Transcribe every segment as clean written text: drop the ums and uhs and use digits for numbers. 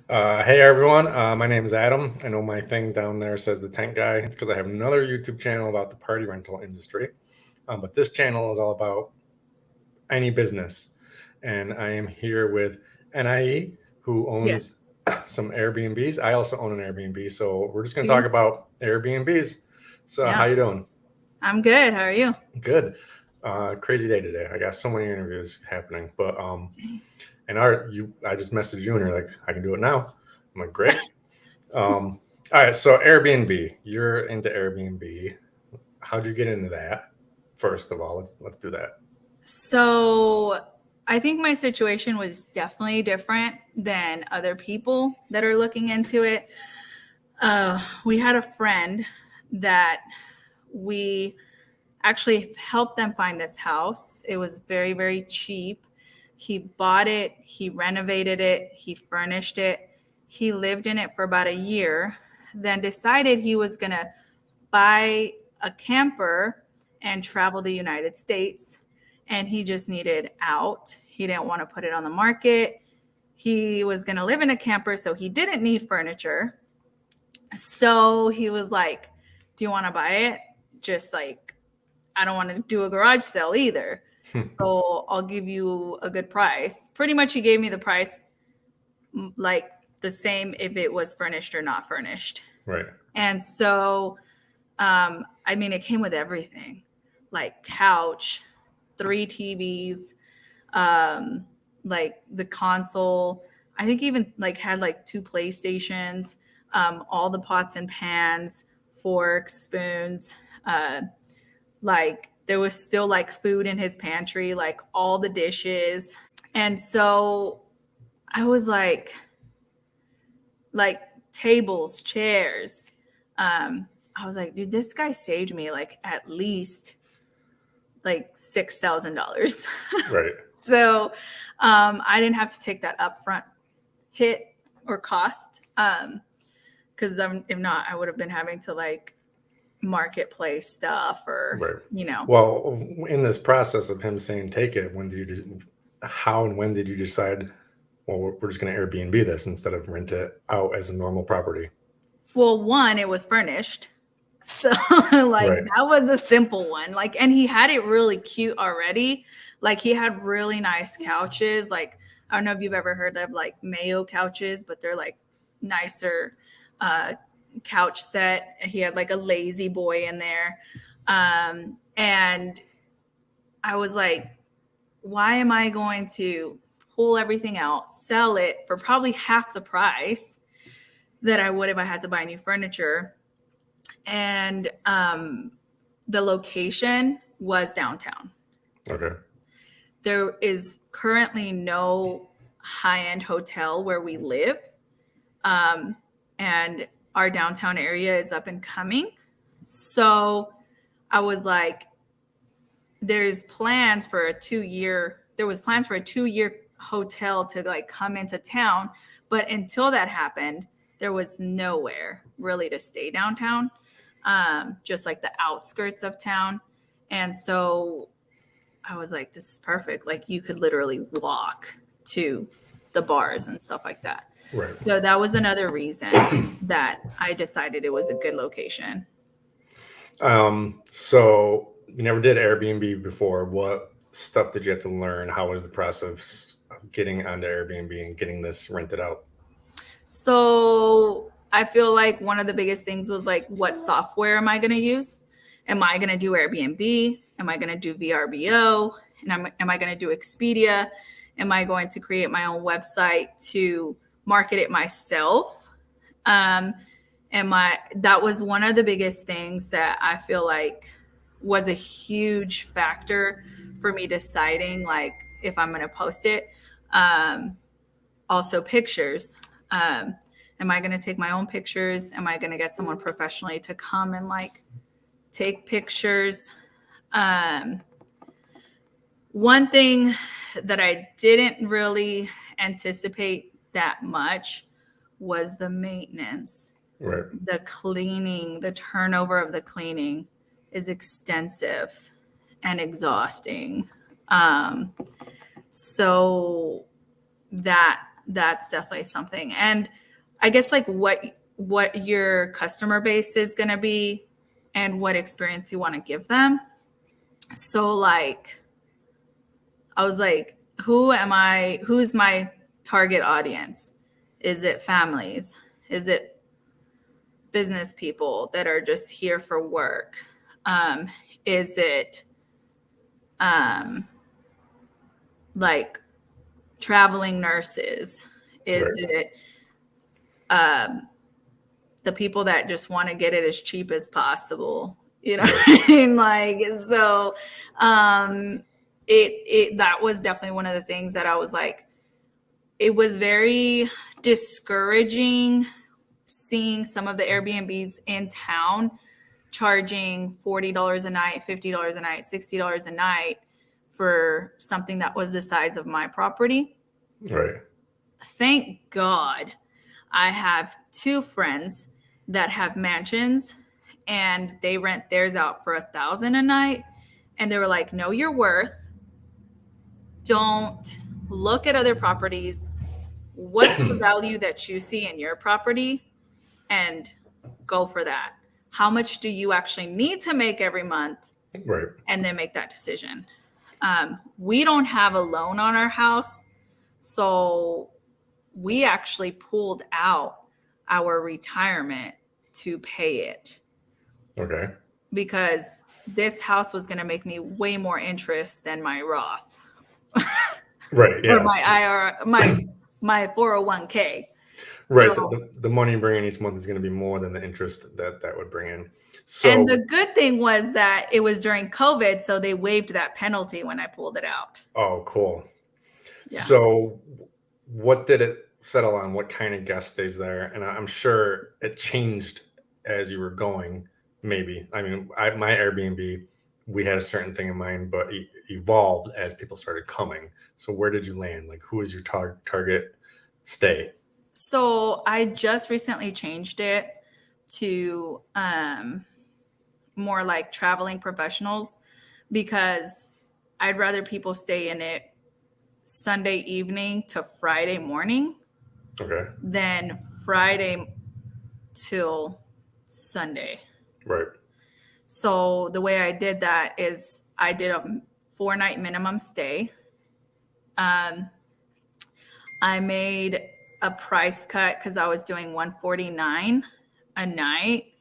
Hey everyone, my name is Adam. I know my thing down there says the tent guy. It's because I have another YouTube channel about the party rental industry. But this channel is all about any business. And I am here with NIE, who owns Yes. some Airbnbs. I also own an Airbnb. So we're just going to talk Two. about Airbnbs. So how Yeah. you doing? I'm good. How are you? Good. Crazy day today. I got so many interviews happening. But Dang. I just messaged you and you're like, I can do it now. I'm like, great. All right, so Airbnb. You're into Airbnb. How'd you get into that? First of all, let's do that. So I think my situation was definitely different than other people that are looking into it. We had a friend that we actually helped them find this house. It was very, very cheap. He bought it, he renovated it, he furnished it. He lived in it for about a year, then decided he was going to buy a camper and travel the United States. And he just needed out. He didn't want to put it on the market. He was going to live in a camper, so he didn't need furniture. So he was like, do you want to buy it? Just like, I don't want to do a garage sale either. So I'll give you a good price. Pretty much, he gave me the price like the same if it was furnished or not furnished. Right. And so, I mean, it came with everything like couch, 3 TVs, like the console. I think even like had like 2 PlayStations, all the pots and pans, forks, spoons. Like there was still like food in his pantry, like all the dishes. And so I was like tables, chairs. I was like, dude, this guy saved me like at least like $6,000. Right. So I didn't have to take that upfront hit or cost. Because if not, I would have been having to like marketplace stuff or, Right. you know. Well, in this process of him saying take it, how and when did you decide, well, we're just going to Airbnb this instead of rent it out as a normal property? Well, one, it was furnished. So like Right. that was a simple one. Like, and he had it really cute already. Like he had really nice couches. Like, I don't know if you've ever heard of like Mayo couches, but they're like nicer uh couch set. He had like a lazy boy in there. And I was like, why am I going to pull everything out, sell it for probably half the price that I would if I had to buy new furniture? And the location was downtown. Okay. There is currently no high end hotel where we live. And our downtown area is up and coming. So I was like, there was plans for a 2 year hotel to like come into town. But until that happened, there was nowhere really to stay downtown, just like the outskirts of town. And so I was like, this is perfect. Like you could literally walk to the bars and stuff like that. Right. So that was another reason that I decided it was a good location. So you never did Airbnb before. What stuff did you have to learn? How was the process of getting onto Airbnb and getting this rented out? So I feel like one of the biggest things was like, what software am I going to use? Am I going to do Airbnb? Am I going to do VRBO? And am I going to do Expedia? Am I going to create my own website to market it myself? Um, that was one of the biggest things that I feel like was a huge factor for me deciding like if I'm going to post it. Um, Also pictures. Am I going to take my own pictures? Am I going to get someone professionally to come and like take pictures? Um, One thing that I didn't really anticipate that much was the maintenance, Right. the cleaning, the turnover of the cleaning is extensive and exhausting. So that that's definitely something. And I guess like what your customer base is going to be and what experience you want to give them. So like I was like, who's my target audience? Is it families? Is it business people that are just here for work? Is it like traveling nurses? Is Right. it the people that just want to get it as cheap as possible? You know Right. what I mean? Like, so it that was definitely one of the things that I was like, it was very discouraging seeing some of the Airbnbs in town charging $40 a night, $50 a night, $60 a night for something that was the size of my property. Right. Thank God I have two friends that have mansions and they rent theirs out for $1,000 a night. And they were like, know your worth. Don't look at other properties. What's the value that you see in your property? And go for that. How much do you actually need to make every month? Right. And then make that decision. We don't have a loan on our house. So we actually pulled out our retirement to pay it Okay. because this house was going to make me way more interest than my Roth Right. or Yeah. my IR, my 401k. Right. So, The money you bring in each month is going to be more than the interest that would bring in. and So, the good thing was that it was during COVID, so they waived that penalty when I pulled it out. oh, cool. Yeah. So, what did it settle on? What kind of guest stays there? And I'm sure it changed as you were going. Maybe. I mean, my Airbnb, we had a certain thing in mind, but it evolved as people started coming. So, where did you land? Like, who is your target stay? So I just recently changed it to more like traveling professionals because I'd rather people stay in it Sunday evening to Friday morning Okay. than Friday till Sunday. Right. So the way I did that is I did a 4-night minimum stay. I made a price cut because I was doing $149 a night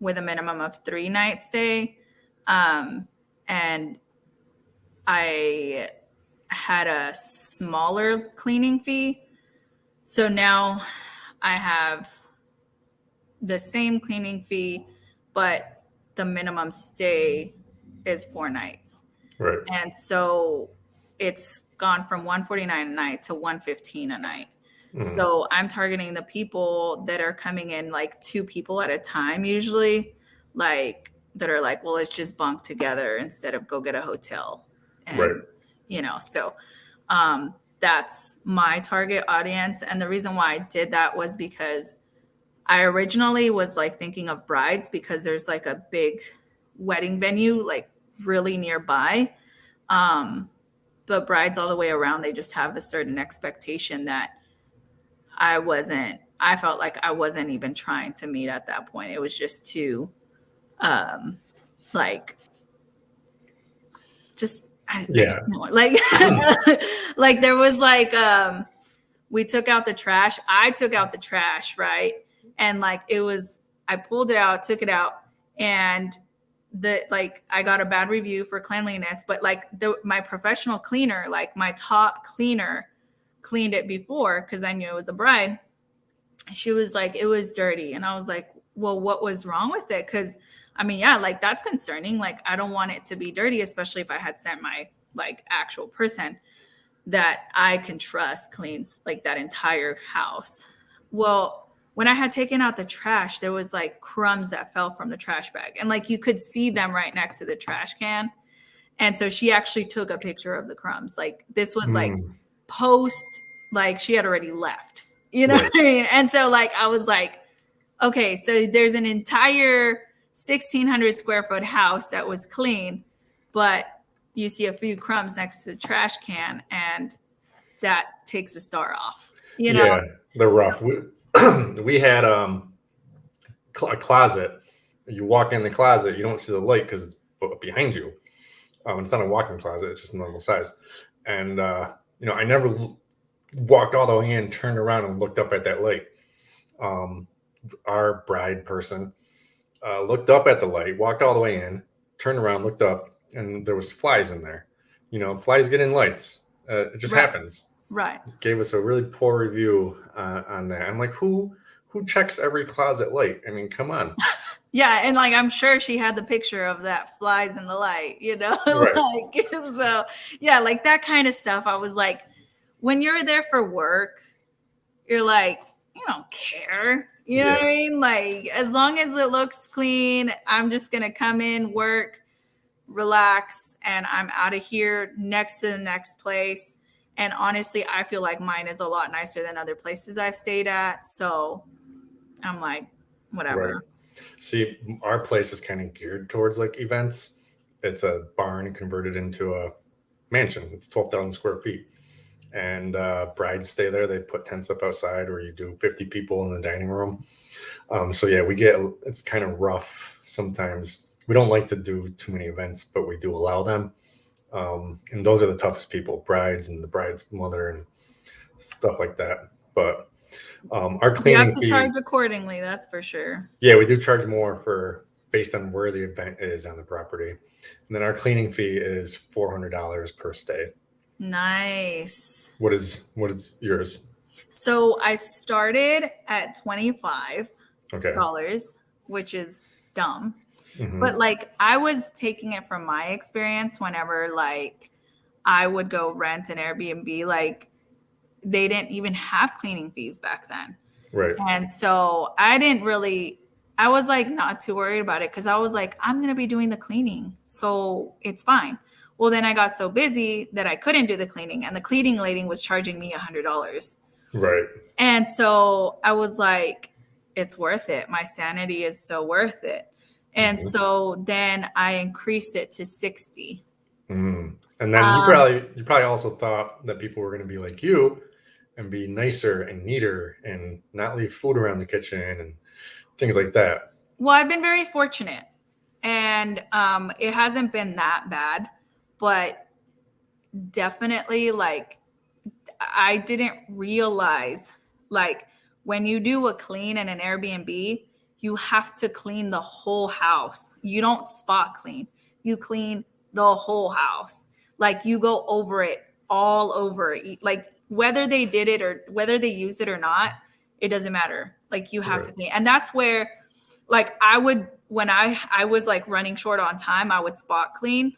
with a minimum of 3-night stay. And I had a smaller cleaning fee. So now I have the same cleaning fee, but the minimum stay is 4 nights. Right. And so it's gone from $149 a night to $115 a night. Mhm. So I'm targeting the people that are coming in like 2 people at a time, usually, like that are like, well, let's just bunk together instead of go get a hotel. And, Right. you know, so that's my target audience. And the reason why I did that was because I originally was like thinking of brides because there's like a big wedding venue like really nearby. But brides all the way around, they just have a certain expectation that I felt like I wasn't even trying to meet at that point. It was just too, like, just, I Yeah. just like, like there was like, we took out the trash. I took out the trash, right? And like, I pulled it out, took it out, and I got a bad review for cleanliness, but like my professional cleaner, like my top cleaner cleaned it before because I knew it was a bride. She was like, it was dirty. And I was like, well, what was wrong with it? Because I mean, yeah, like that's concerning. Like I don't want it to be dirty, especially if I had sent my like actual person that I can trust cleans like that entire house. Well, when I had taken out the trash, there was like crumbs that fell from the trash bag. And like you could see them right next to the trash can. And so she actually took a picture of the crumbs. Like this was like post, like she had already left. You know Right. what I mean? And so like I was like, okay, so there's an entire 1,600 square foot house that was clean, but you see a few crumbs next to the trash can, and that takes a star off, you know? Yeah, they're rough. We had a closet. You walk in the closet, you don't see the light because it's behind you. It's not a walk-in closet; it's just a normal size. And I never walked all the way in, turned around, and looked up at that light. Our bride person looked up at the light, walked all the way in, turned around, looked up, and there was flies in there. Flies get in lights. It just happens. Right. Gave us a really poor review on that. I'm like, who checks every closet light? I mean, come on. Yeah, and like I'm sure she had the picture of that flies in the light, Right. like so yeah, like that kind of stuff. I was like, when you're there for work, you're like, you don't care. You know what I mean? Like, as long as it looks clean, I'm just gonna come in, work, relax, and I'm out of here next to the next place. And honestly, I feel like mine is a lot nicer than other places I've stayed at. So I'm like, whatever. Right. See, our place is kind of geared towards like events. It's a barn converted into a mansion. It's 12,000 square feet. And brides stay there. They put tents up outside, or you do 50 people in the dining room. So yeah, it's kind of rough sometimes. We don't like to do too many events, but we do allow them. And those are the toughest people, brides and the bride's mother and stuff like that. But our cleaning you have to fee, charge accordingly, that's for sure. Yeah, we do charge more based on where the event is on the property. And then our cleaning fee is $400 per stay. Nice. What is yours? So I started at $25, Okay. which is dumb. Mm-hmm. But like I was taking it from my experience whenever like I would go rent an Airbnb, like they didn't even have cleaning fees back then. Right. And so I was like not too worried about it because I was like, I'm going to be doing the cleaning. So it's fine. Well, then I got so busy that I couldn't do the cleaning, and the cleaning lady was charging me $100. Right. And so I was like, it's worth it. My sanity is so worth it. And so then I increased it to 60. Mm. And then you probably also thought that people were going to be like you and be nicer and neater and not leave food around the kitchen and things like that. Well, I've been very fortunate, and it hasn't been that bad, but definitely like I didn't realize like when you do a clean in an Airbnb, you have to clean the whole house. You don't spot clean. You clean the whole house. Like you go over it, all over it. Like whether they did it or whether they used it or not, it doesn't matter. Like you have to clean. And that's where like when I was like running short on time, I would spot clean.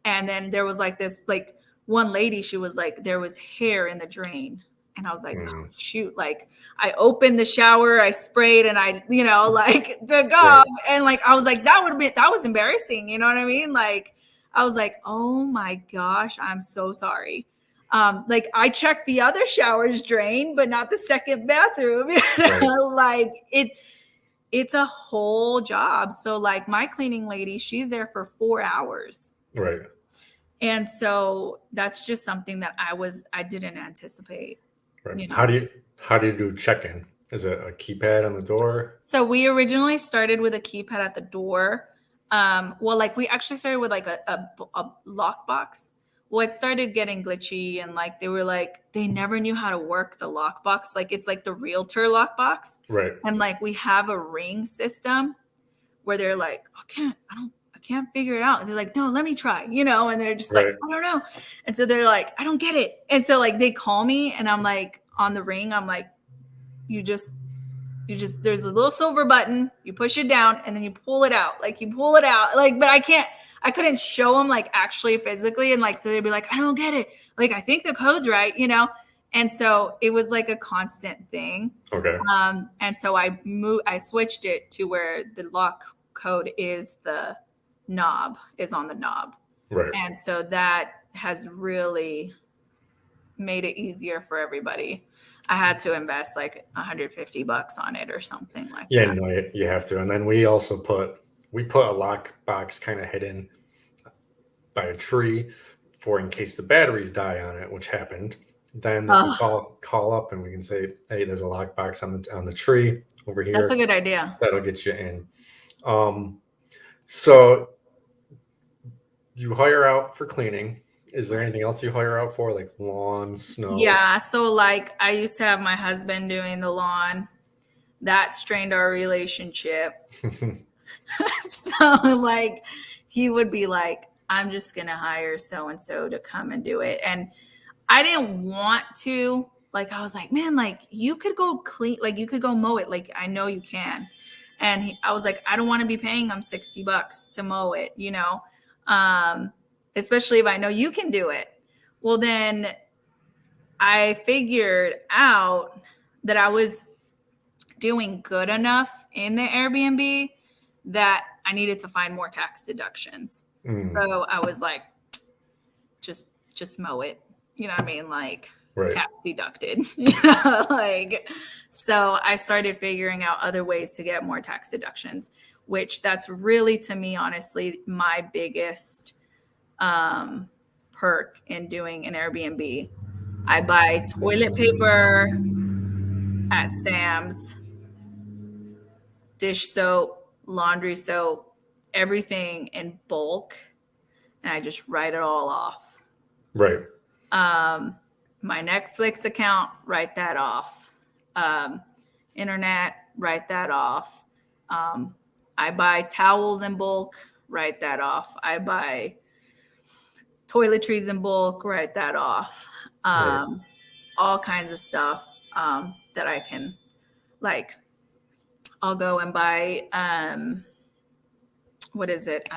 And then there was like this like one lady, she was like, there was hair in the drain. And I was like, oh, shoot, like I opened the shower, I sprayed, and I, like took off. And like, I was like, that was embarrassing. You know what I mean? Like, I was like, oh my gosh, I'm so sorry. Like I checked the other shower's drain, but not the second bathroom. Like it's a whole job. So like my cleaning lady, she's there for 4 hours. Right. And so that's just something that I didn't anticipate. Right. How do you do check-in? Is it a keypad on the door? So we originally started with a keypad at the door. Well, like we actually started with like a lockbox. Well, it started getting glitchy, and like they never knew how to work the lockbox. Like it's like the realtor lockbox. Right. And like we have a ring system where they're like, I can't figure it out. And they're like, no, let me try, and they're just like, I don't know. And so they're like, I don't get it. And so like they call me, and I'm like on the ring, I'm like, you just there's a little silver button, you push it down and then you pull it out. Like but I couldn't show them like actually physically. And like, so they'd be like, I don't get it. Like, I think the code's right, And so it was like a constant thing. Okay. And so I switched it to where the lock code is on the knob. Right. And so that has really made it easier for everybody. I had to invest like $150 on it or something like that. Yeah, no, you have to. And then we also put a lock box kind of hidden by a tree for in case the batteries die on it, which happened. Then they can Oh, call up and we can say, hey, there's a lockbox on the tree over that's a here. good idea. That'll get you in. So you hire out for cleaning. Is there Right. anything else you hire out for, like lawn, snow? Yeah. So, like, I used to have my husband doing the lawn. That strained our relationship. So, like, he would be like, I'm just going to hire so and so to come and do it. And I didn't want to. Like, I was like, man, like, you could go clean, like, you could go mow it. Like, I know you can. And I was like, I don't want to be paying him $60 to mow it, um, especially if I know you can do it. Well, then I figured out that I was doing good enough in the Airbnb that I needed to find more tax deductions. Mm, So I was like, just mow it. You know what I mean? Like right. tax deducted. Like so I started figuring out other ways to get more tax deductions, which that's really to me honestly my biggest perk in doing an Airbnb. I buy toilet paper at Sam's, dish soap, laundry soap, everything in bulk, and I just write it all off. Right. My Netflix account, write that off. Um, Internet, write that off. I buy towels in bulk, write that off. I buy toiletries in bulk, write that off. Right. Um, all kinds of stuff that I can like. I'll go and buy what is it?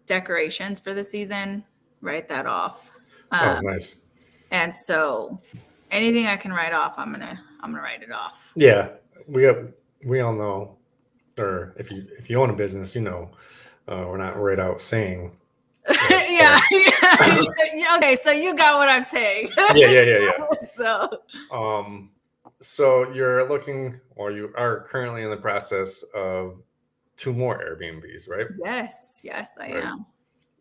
Decorations for the season, write that off. Oh, Um, nice. and so anything I can write off, I'm gonna write it off. Yeah, we have, we all know, or if you own a business, we're not right out saying that. Yeah, yeah, yeah. Okay, so you got what I'm saying. Yeah, yeah, yeah, yeah. So Um, so you're looking, or you are currently in the process of two more Airbnbs, right? yes, I Right. am.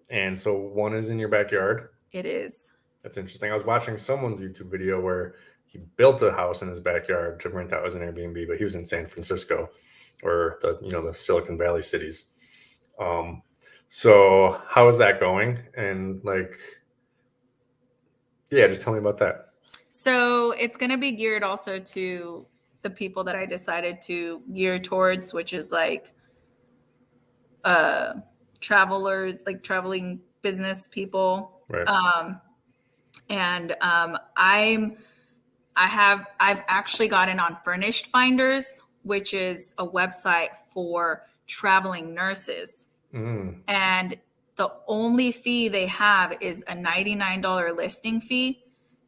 And so one is in your backyard. It is. That's interesting. I was watching someone's YouTube video where he built a house in his backyard to rent out as an Airbnb, but he was in San Francisco, or the Silicon Valley cities. Um, so how is that going? And like, yeah, just tell me about that. So it's going to be geared also to the people that I decided to gear towards, which is like uh travelers, like traveling business people. Right. And I've actually gotten on Furnished Finders, which is a website for traveling nurses. Mm, And the only fee they have is a $99 listing fee.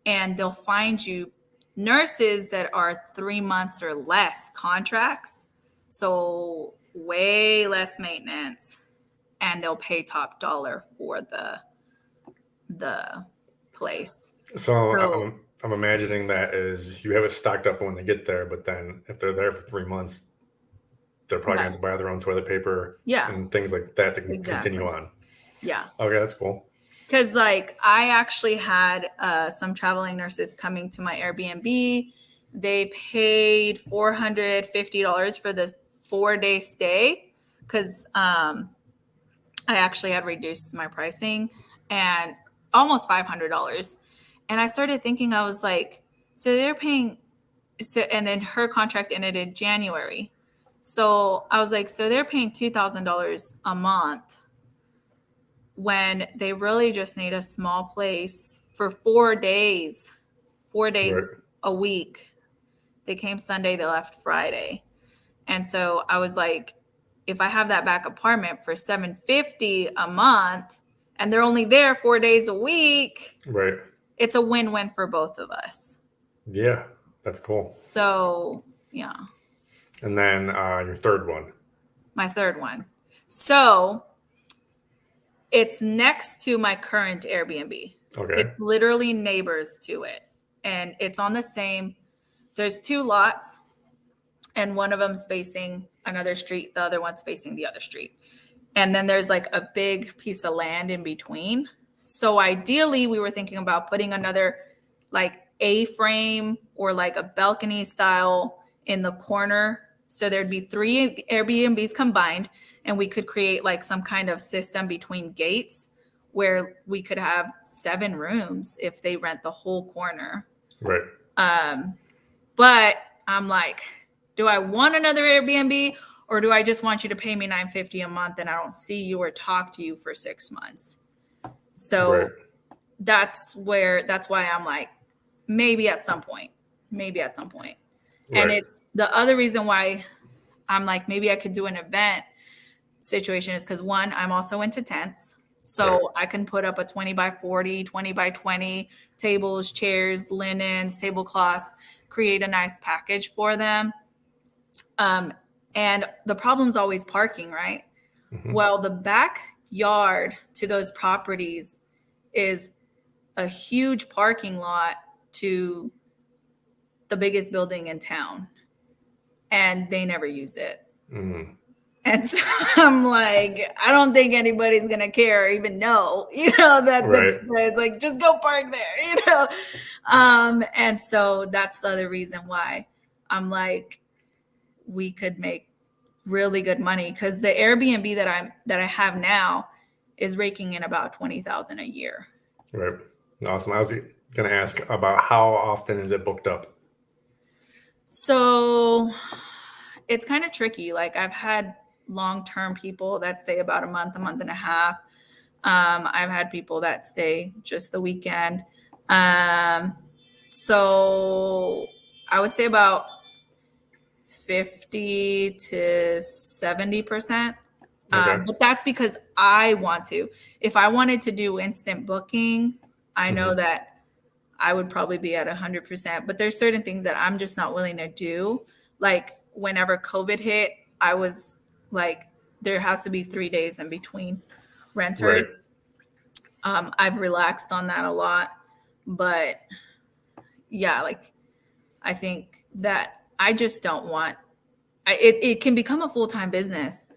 And they'll find you nurses that are 3 months or less contracts. So way less maintenance. And they'll pay top dollar for the place. so So I'm imagining that is you have it stocked up when they get there, but then if they're there for 3 months, they're probably yeah, going to buy their own toilet paper yeah, and things like that to continue exactly. on. Yeah. Okay, that's cool. Because like I actually had some traveling nurses coming to my Airbnb. They paid $450 for the 4-day stay because I actually had reduced my pricing and almost $500. And I started thinking, I was like, so they're paying, so, and then her contract ended in January. So I was like, so they're paying $2,000 a month when they really just need a small place for 4 days, four Right. days a week. They came Sunday, they left Friday. And so I was like, if I have that back apartment for $750 a month and they're only there 4 days a week, Right. it's a win-win for both of us. Yeah, that's cool. So yeah, And then your third one. my third one. So it's next to my current Airbnb. Okay. It's literally neighbors to it. And it's on the same, there's two lots, and one of them's facing another street, the other one's facing the other street. And then there's like a big piece of land in between. So ideally, we were thinking about putting another like A-frame or like a balcony style in the corner. So there'd be 3 Airbnbs combined, and we could create like some kind of system between gates where we could have 7 rooms if they rent the whole corner. Right. But I'm like, do I want another Airbnb, or do I just want you to pay me $950 a month and I don't see you or talk to you for 6 months? So Right. that's why I'm like, maybe at some point. And Right. it's the other reason why I'm like, maybe I could do an event situation is because, one, I'm also into tents. So Right. I can put up a 20 by 40, 20 by 20 tables, chairs, linens, tablecloths, create a nice package for them. And the problem's always parking, right? Mhm. Well, the backyard to those properties is a huge parking lot to the biggest building in town, and they never use it. Mm. And so I'm like, I don't think anybody's gonna care or even know, that Right. it's like, just go park there, And so that's the other reason why I'm like, we could make really good money, because the Airbnb that I have now is raking in about 20,000 a year. Right. Awesome. I was going to ask about how often is it booked up? So it's kind of tricky. Like, I've had long-term people that stay about a month and a half. I've had people that stay just the weekend. So I would say about 50 to 70%. Okay. But that's because I want to. If I wanted to do instant booking, I know Mhm. that I would probably be at 100%. But there's certain things that I'm just not willing to do. Like, whenever COVID hit, I was like, there has to be 3 days in between Right. renters. I've relaxed on that a lot. But yeah, like, I think that I just don't want it can become a full-time business,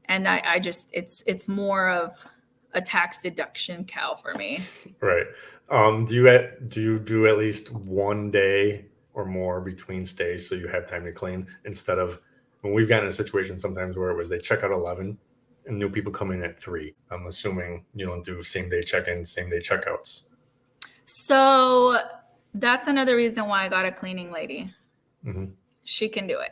and I just it's more of a tax deduction cow for me. Right. Do you do at least 1 day or more between stays so you have time to clean, instead of when we've gotten in a situation sometimes where it was they check out 11 and new people come in at 3. I'm assuming you don't do same day check-ins, same day checkouts. So that's another reason why I got a cleaning lady. Hmm. She can do it.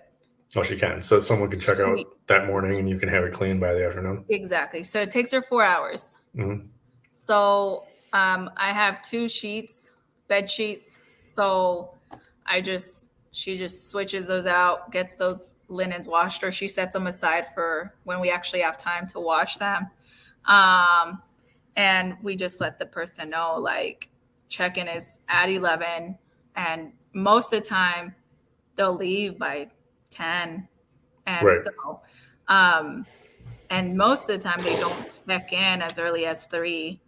Oh, she can. So someone can check out She, that morning and you can have it cleaned by the afternoon. exactly. So it takes her 4 hours. Hmm. So I have 2 sheets, bed sheets. So she just switches those out, gets those linens washed, or she sets them aside for when we actually have time to wash them. Um, and we just let the person know, like, check-in is at 11, and most of the time they'll leave by 10. And Right. so and most of the time they don't check in as early as 3.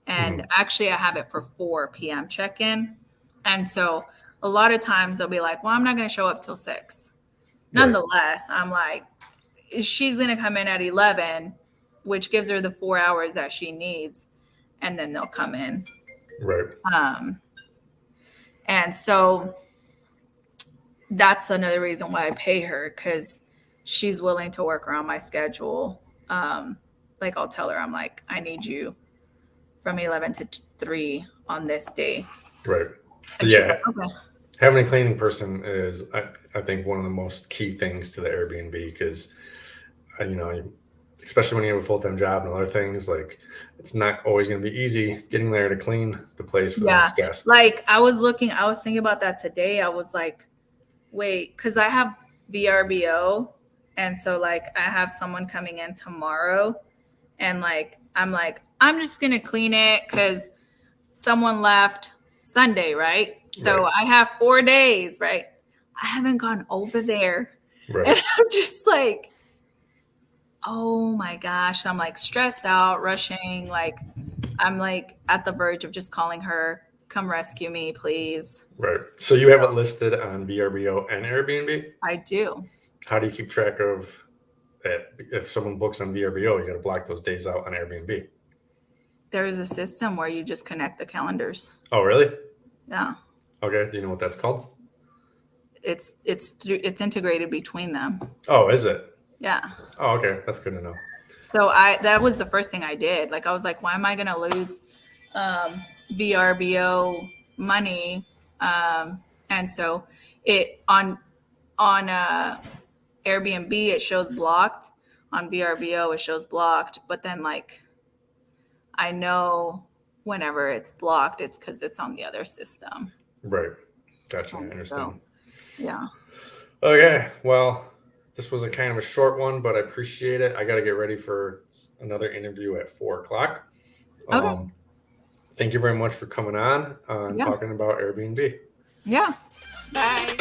And Hmm. actually I have it for 4 p.m. check-in. And so a lot of times they'll be like, well, I'm not going to show up till 6. Right. Nonetheless, I'm like, she's going to come in at 11, which gives her the 4 hours that she needs, and then they'll come in. Right. And so that's another reason why I pay her, because she's willing to work around my schedule. Like, I'll tell her, I'm like, I need you from 11 to 3 on this day. Right. And she's Yeah. like, okay. Having a cleaning person is, I think, one of the most key things to the Airbnb, because, especially when you have a full-time job and other things, like, it's not always going to be easy getting there to clean the place for the Yeah. next guest. Like, I was thinking about that today. I was like, wait, because I have VRBO. And so, like, I have someone coming in tomorrow. And, like, I'm just going to clean it because someone left Sunday, right? So Right. I have 4 days, right? I haven't gone over there. Right. And I'm just like, oh my gosh. I'm like stressed out, rushing. Like, I'm like at the verge of just calling her, come rescue me, please. Right. So you have it listed on VRBO and Airbnb? I do. How do you keep track of that? If someone books on VRBO, you got to block those days out on Airbnb. there's a system where you just connect the calendars. Oh, really? Yeah. Okay. Do you know what that's called? It's integrated between them. Oh, is it? Yeah. Oh, okay. That's good to know. So that was the first thing I did. Like I was like, why am I gonna lose VRBO money? And so it on Airbnb it shows blocked. On VRBO it shows blocked. But then like I know whenever it's blocked, it's because it's on the other system. Right. Gotcha. I And understand. so, yeah. Okay. Well, this was a kind of a short one, but I appreciate it. I got to get ready for another interview at 4:00. Okay. Thank you very much for coming on and Yeah. talking about Airbnb. Yeah. Bye.